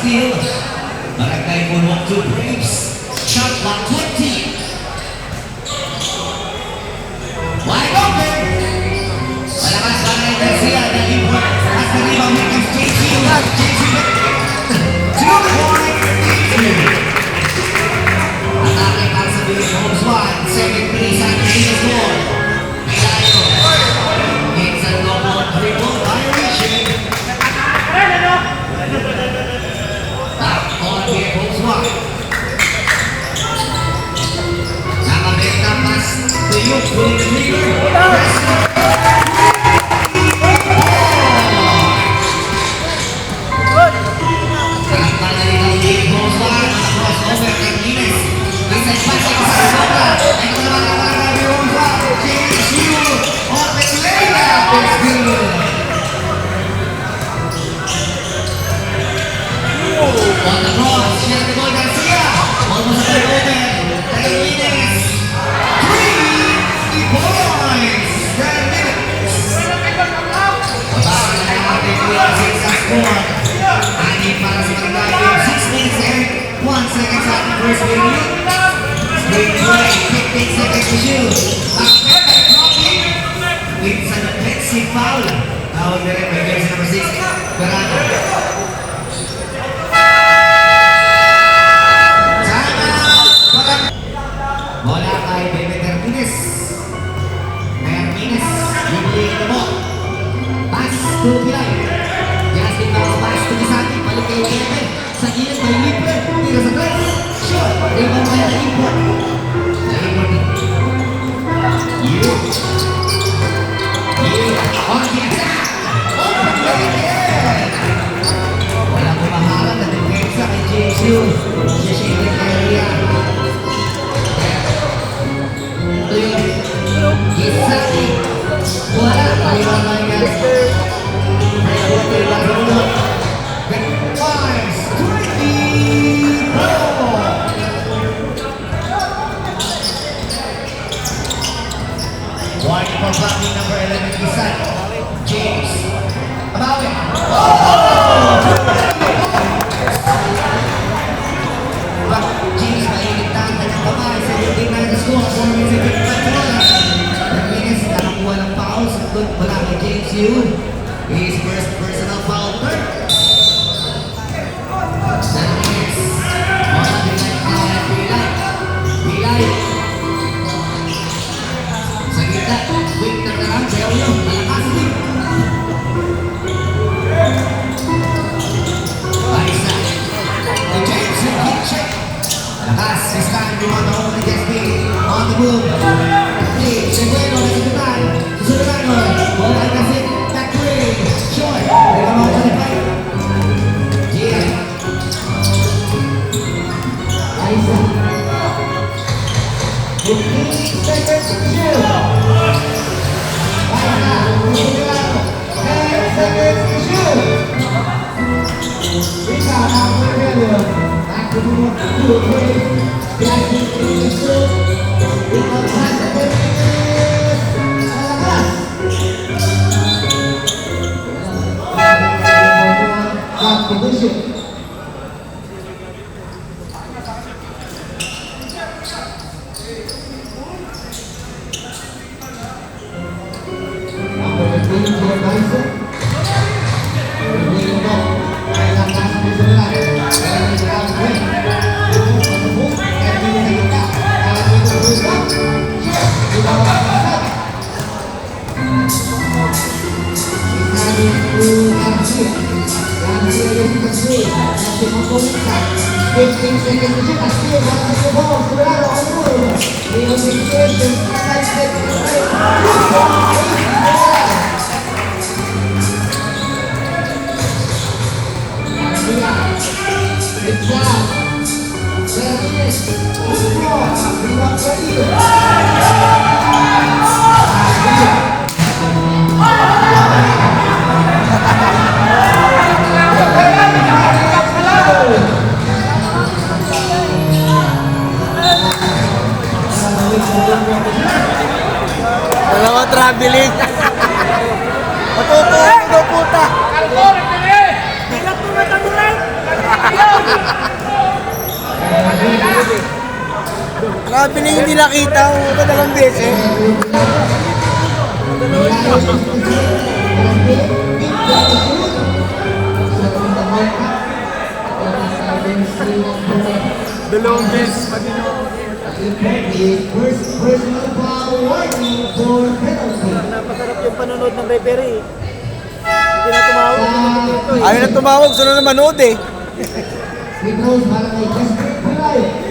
steal. Barangay Moonwalk to Braves. Shot clock 20. Wide open. Malakas Barangay Garcia. Nalipot. At nalibang here comes JC. JC to the point. Atake para sa Billy Holmes 1. Second three. Santos Diaz goal. Milayo. It's a double triple violation. Top on Billy Holmes 1. Nakabenta pass to you. Pulling the trigger. First period, straight play, 15 seconds to shoot. After blocking, it's an offensive foul. Tawag na rin by jersey number 6, Berano. Bola kay Bebe Termines. Termines, bibigyan na mo. Pass to Pilay. Justin Bago pass to Gisati. Balik kay Bebe. Sa gilid may libre. Tira sa tres. Shot. Rebound kaya na-import. Na-import din. On the attack. Open play again. Walang kumaharap na defensa kay JSU. Siya shaded area. Ito yun. Gisati. Wala. Paliwan lang yan. Rebound kay Barrono. Warning for blocking number 11, Gisat. James. Abawi. James mailigtan na ng kamay sa building na score. 4 minutes and 55 seconds. Termines nakakuha ng foul. Sagot wala kay James Yu. His first personal foul. Third. Termines. Wala din ang Pilay. Pilay. Wait na lang, sayaw yun, malakas din. Paisa. The James and kick check. Malakas, this time you want to hold against me. On the move. Hey, Segueno, nasusutan. Susutan mo. Bola kasi, back three. Short. Di ba mga salipay? Gia. Paisa. 15 seconds to shoot. Dalawa traveling. Matutuwa daw puta. Kalbo, nagpili! Bilang po matagulan! Traveling hindi nakita ko ito dalawang beses. Dalawang beses pa din ako. Personal foul warning for penalty. Napasarap yung panonood ng referee. Hindi na tumawag. Ayaw na tumawag, sunod na manood eh. Because Barangay Jasper Pulayo.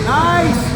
Nice!